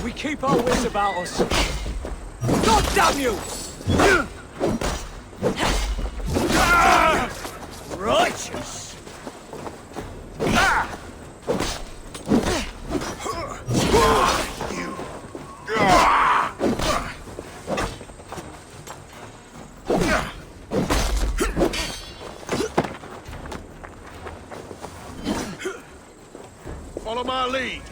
We keep our wits about us. God damn you! Righteous! Follow my lead.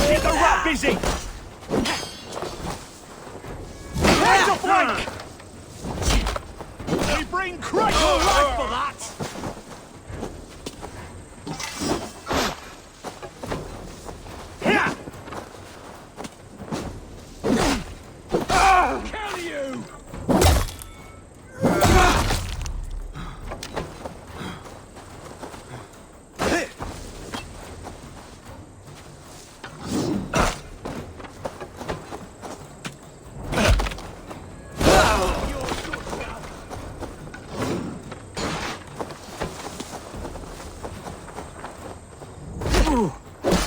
Get the rat busy! Right up flank! We bring Christ alive for that! Here! Kill you!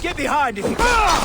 Get behind if you can!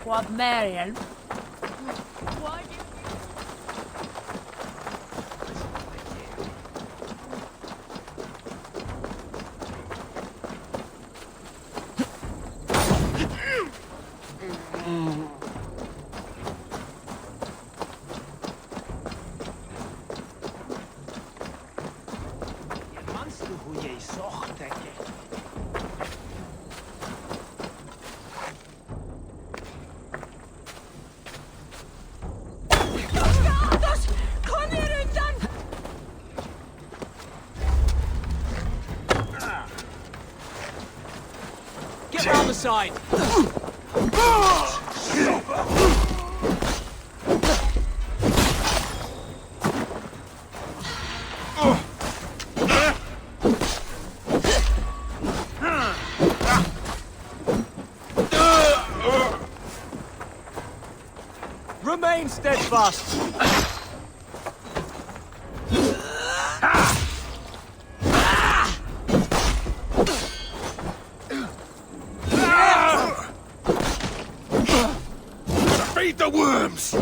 Quad Mariel. side. Remain steadfast. Feed the worms!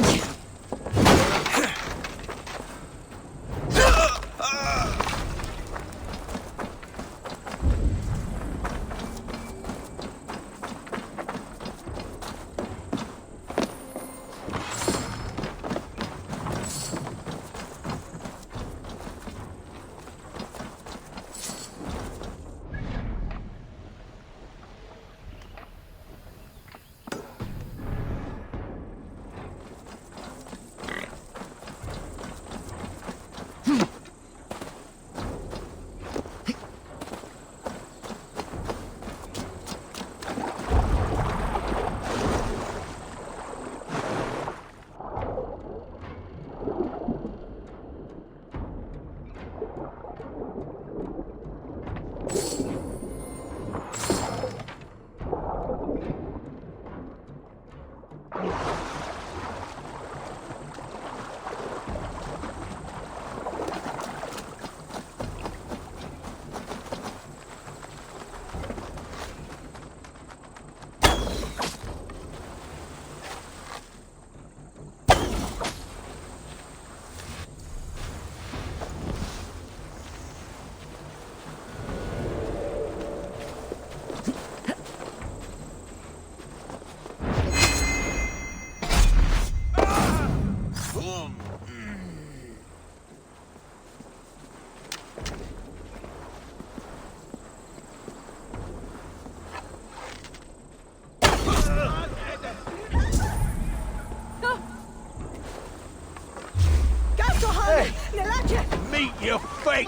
Meet your fate!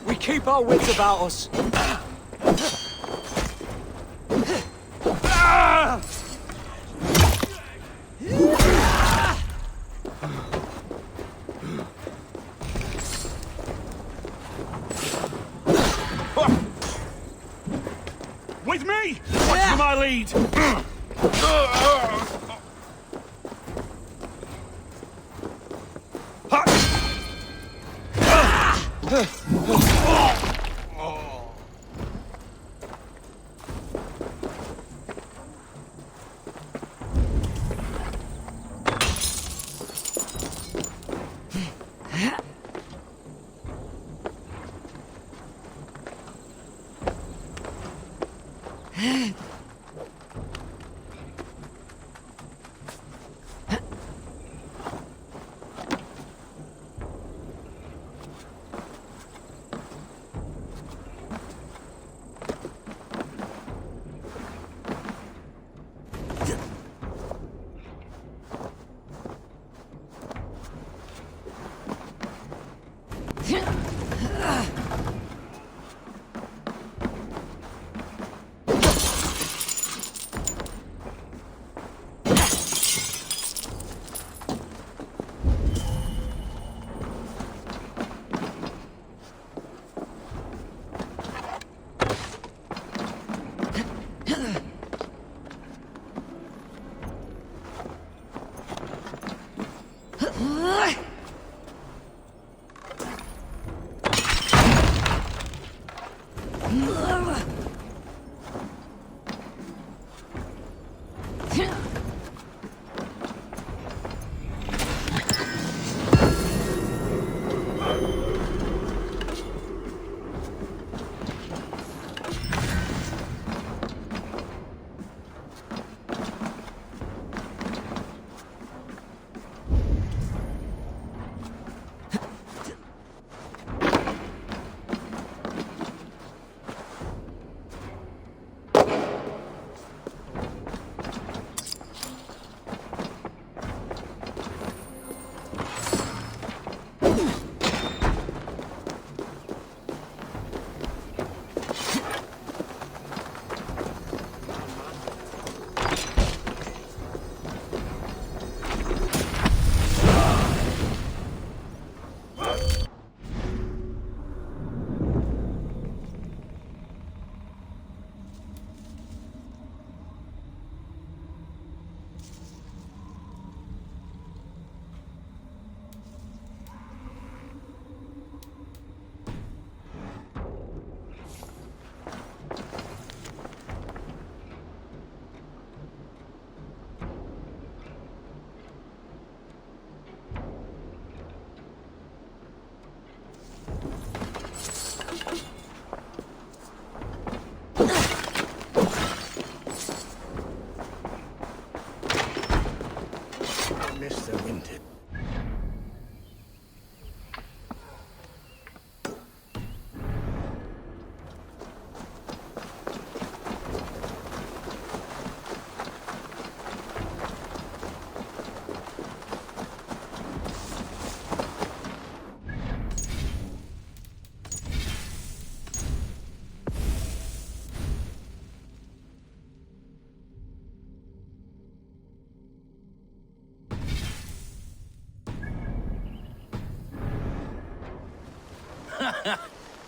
We keep our wits about us. With me! Watch for my lead!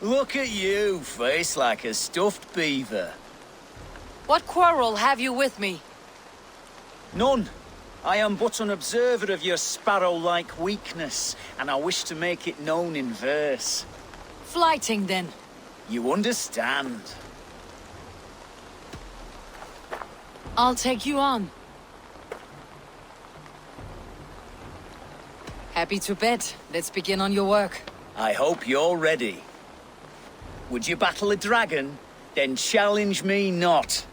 Look at you, face like a stuffed beaver. What quarrel have you with me? None. I am but an observer of your sparrow-like weakness, and I wish to make it known in verse. Flighting, then. You understand. I'll take you on. Happy to bet. Let's begin on your work. I hope you're ready. Would you battle a dragon? Then challenge me not.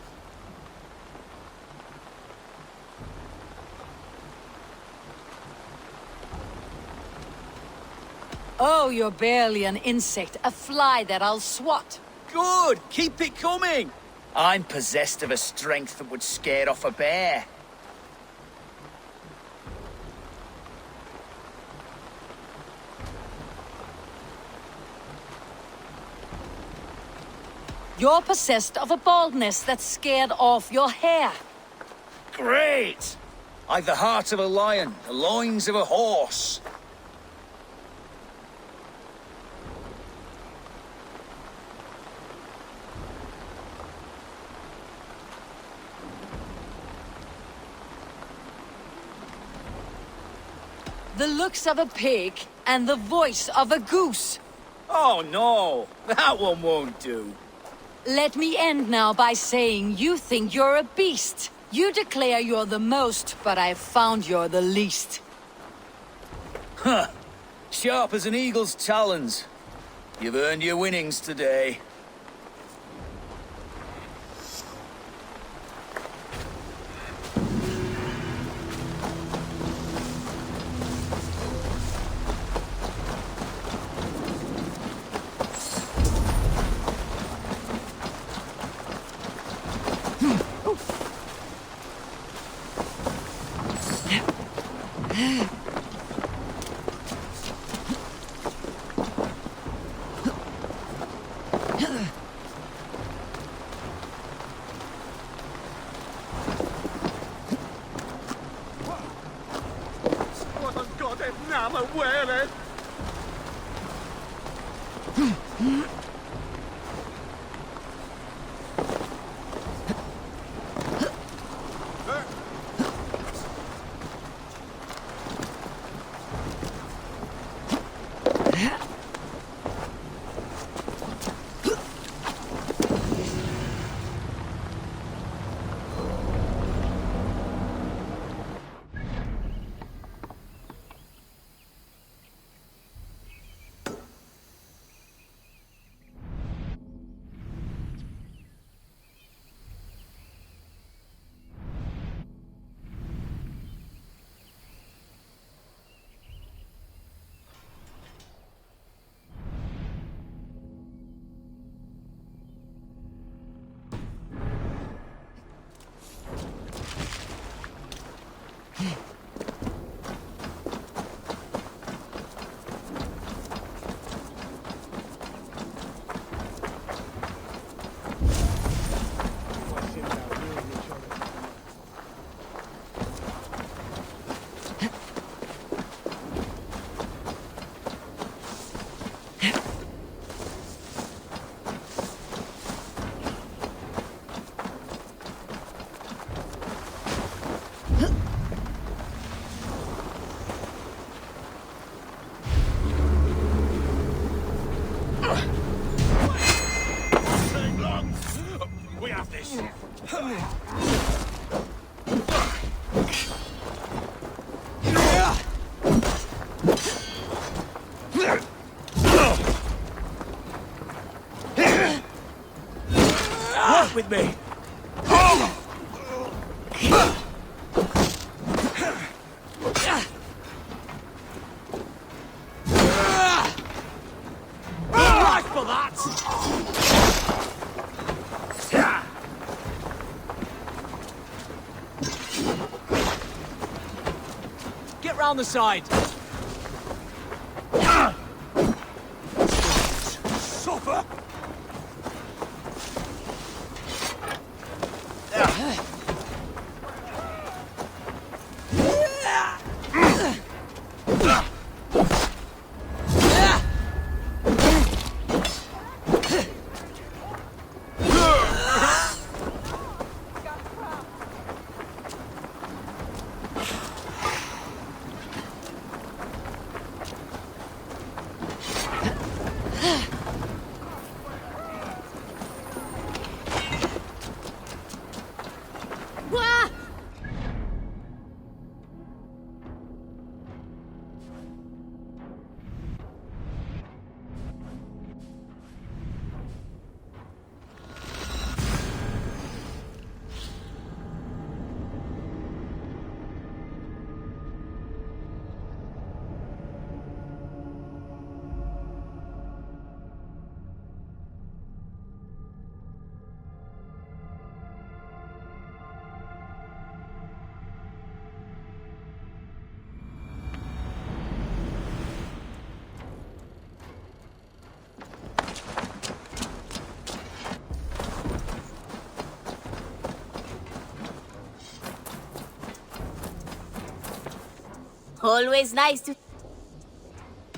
Oh, you're barely an insect, a fly that I'll swat. Good! Keep it coming! I'm possessed of a strength that would scare off a bear. You're possessed of a baldness that scared off your hair. Great! I've the heart of a lion, the loins of a horse. The looks of a pig and the voice of a goose. Oh no, that one won't do. Let me end now by saying you think you're a beast. You declare you're the most, but I've found you're the least. Huh. Sharp as an eagle's talons. You've earned your winnings today. What a goddamn nama wearing! We have this. Work with me. Right for that! Get round the side. Suffer! Always nice to...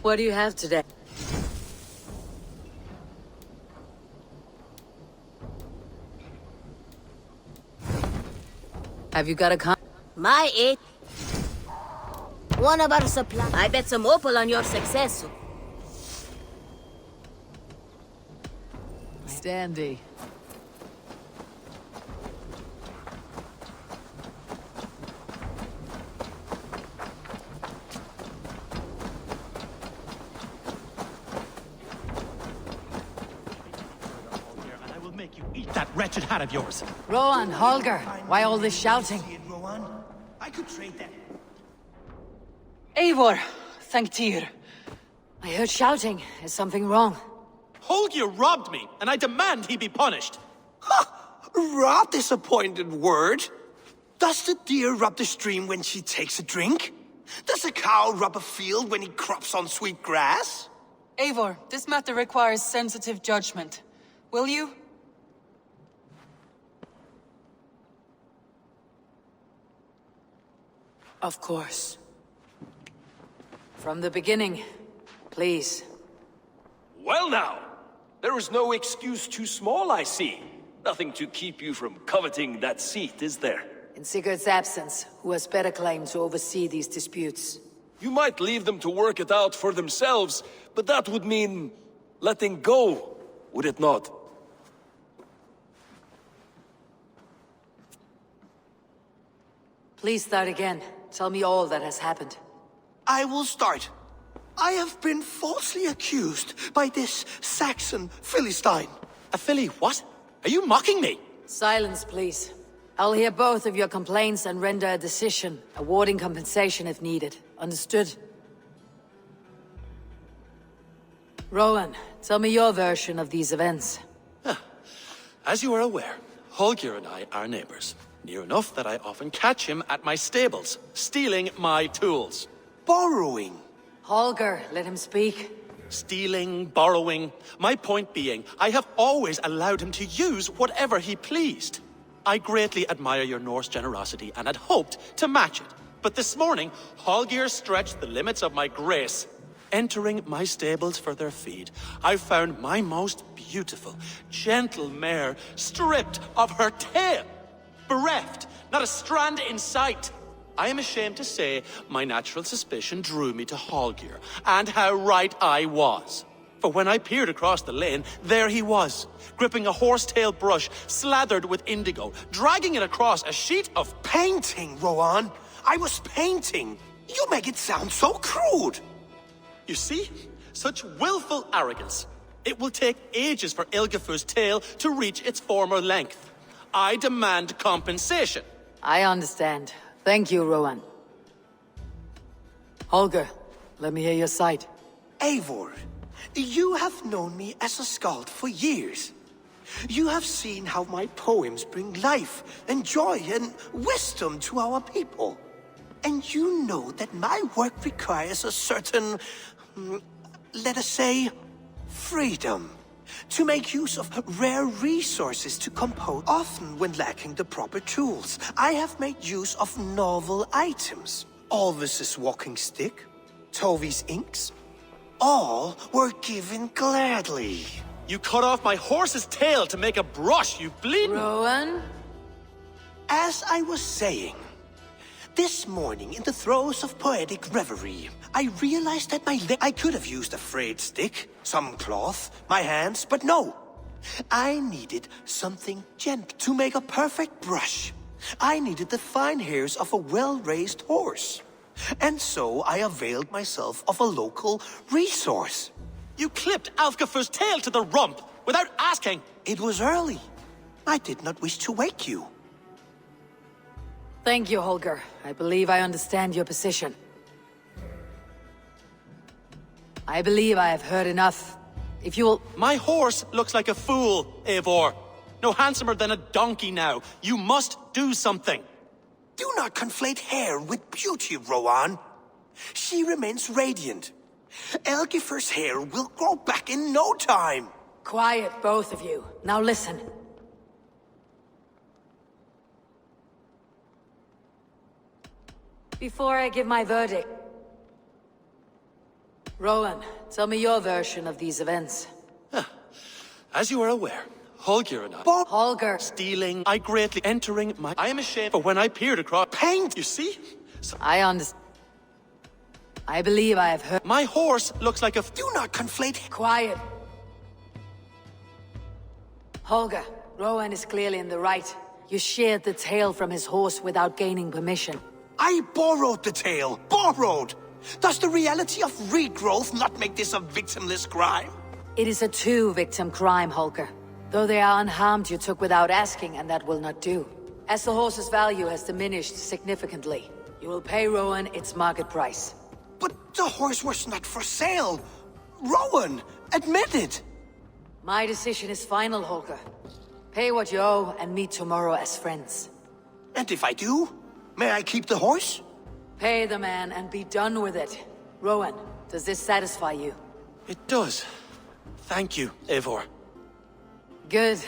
What do you have today? Have you got a My eight. One of our supply. I bet some opal on your success. Dandy. And I will make you eat that wretched hat of yours. Rowan, Holger, why all this shouting? I could trade that. Eivor, thank Tyr. I heard shouting. Is something wrong? Holger robbed me, and I demand he be punished. Rot is a pointed word. Does the deer rub the stream when she takes a drink? Does a cow rub a field when he crops on sweet grass? Eivor, this matter requires sensitive judgment. Will you? Of course. From the beginning, please. Well now, there is no excuse too small, I see. Nothing to keep you from coveting that seat, is there? In Sigurd's absence, who has better claim to oversee these disputes? You might leave them to work it out for themselves, but that would mean letting go, would it not? Please start again. Tell me all that has happened. I will start. I have been falsely accused by this Saxon Philistine. A filly what? Are you mocking me? Silence, please. I'll hear both of your complaints and render a decision, awarding compensation if needed. Understood? Rowan, tell me your version of these events. As you are aware, Holger and I are neighbors. Near enough that I often catch him at my stables, stealing my tools. Borrowing. Holger, let him speak. Stealing, borrowing. My point being, I have always allowed him to use whatever he pleased. I greatly admire your Norse generosity and had hoped to match it. But this morning, Holger stretched the limits of my grace. Entering my stables for their feed, I found my most beautiful, gentle mare stripped of her tail. Bereft, not a strand in sight. I am ashamed to say my natural suspicion drew me to Holger, and how right I was. For when I peered across the lane, there he was, gripping a horsetail brush slathered with indigo, dragging it across a sheet of... Painting, Rowan. I was painting. You make it sound so crude. You see? Such willful arrogance. It will take ages for Ilgafur's tail to reach its former length. I demand compensation. I understand. Thank you, Rowan. Holger, let me hear your side. Eivor, you have known me as a skald for years. You have seen how my poems bring life and joy and wisdom to our people. And you know that my work requires a certain, let us say, freedom. To make use of rare resources to compose, often when lacking the proper tools. I have made use of novel items. Alvis's walking stick, Tovi's inks. All were given gladly. You cut off my horse's tail to make a brush, you bleeding... Rowan? As I was saying, this morning in the throes of poetic reverie, I realized that I could have used a frayed stick, some cloth, my hands, but no. I needed something gentle to make a perfect brush. I needed the fine hairs of a well-raised horse. And so I availed myself of a local resource. You clipped Alfgafur's tail to the rump without asking. It was early. I did not wish to wake you. Thank you, Holger. I believe I understand your position. I believe I have heard enough. If you will... My horse looks like a fool, Eivor. No handsomer than a donkey now. You must do something. Do not conflate hair with beauty, Rowan. She remains radiant. Elgifur's hair will grow back in no time. Quiet, both of you. Now listen. Before I give my verdict, Rowan, tell me your version of these events. As you are aware, Holger and I... Holger. Stealing, I greatly entering my... I am ashamed for when I peered across... Paint, you see? So I understand. I believe I have heard... my horse looks like a... Do not conflate. Quiet. Holger, Rowan is clearly in the right. You sheared the tail from his horse without gaining permission. I borrowed the tail. Borrowed! Does the reality of regrowth not make this a victimless crime? It is a two-victim crime, Holger. Though they are unharmed, you took without asking, and that will not do. As the horse's value has diminished significantly, you will pay Rowan its market price. But the horse was not for sale. Rowan, admit it. My decision is final, Holger. Pay what you owe and meet tomorrow as friends. And if I do, may I keep the horse? Pay the man and be done with it. Rowan, does this satisfy you? It does. Thank you, Eivor. Good.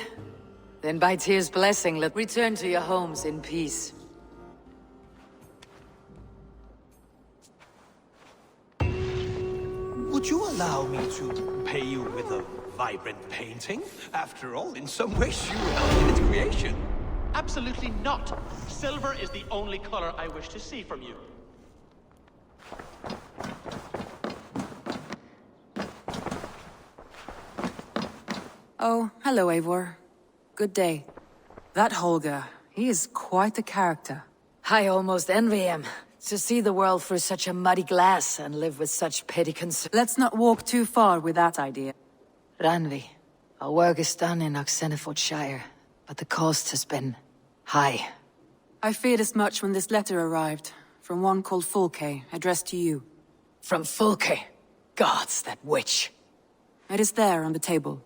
Then by Tyr's blessing, let's return to your homes in peace. Would you allow me to pay you with a vibrant painting? After all, in some ways you helped in its creation. Absolutely not. Silver is the only color I wish to see from you. Oh, hello, Eivor. Good day. That Holger, he is quite the character. I almost envy him. To see the world through such a muddy glass and live with such petty concerns. Let's not walk too far with that idea. Ranvi, our work is done in Oxenfordshire, but the cost has been high. I feared as much when this letter arrived, from one called Fulke, addressed to you. From Fulke? Gods, that witch. It is there on the table.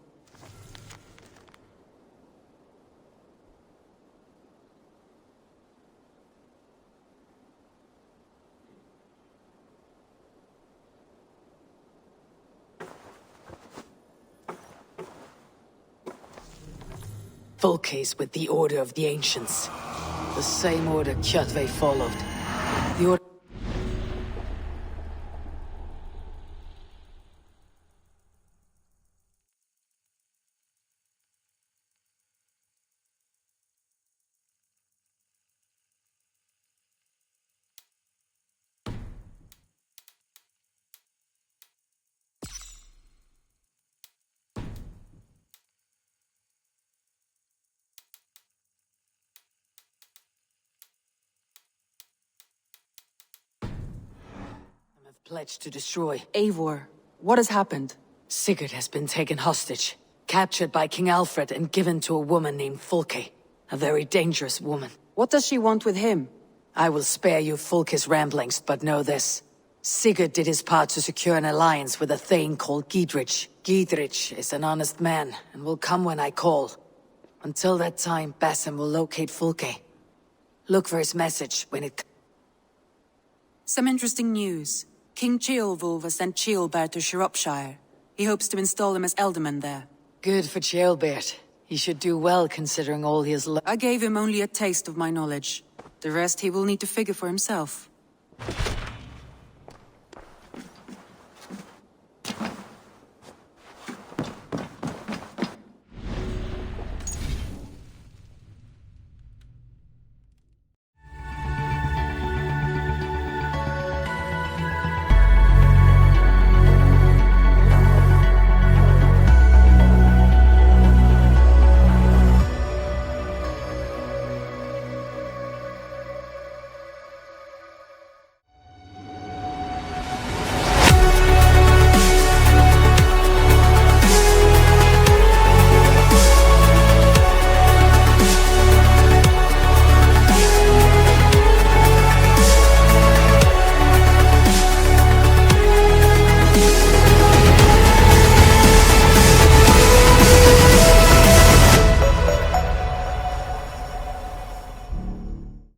Fulke's with the Order of the Ancients. The same order Kjotve followed. The order... pledged to destroy. Eivor, what has happened? Sigurd has been taken hostage, captured by King Alfred and given to a woman named Fulke. A very dangerous woman. What does she want with him? I will spare you Fulke's ramblings, but know this. Sigurd did his part to secure an alliance with a thane called Gidrich. Gidrich is an honest man, and will come when I call. Until that time, Basim will locate Fulke. Look for his message when it... Some interesting news. King Ceolwulf has sent Ceolbert to Shropshire. He hopes to install him as Elderman there. Good for Ceolbert. He should do well considering all he has learned. I gave him only a taste of my knowledge. The rest he will need to figure for himself.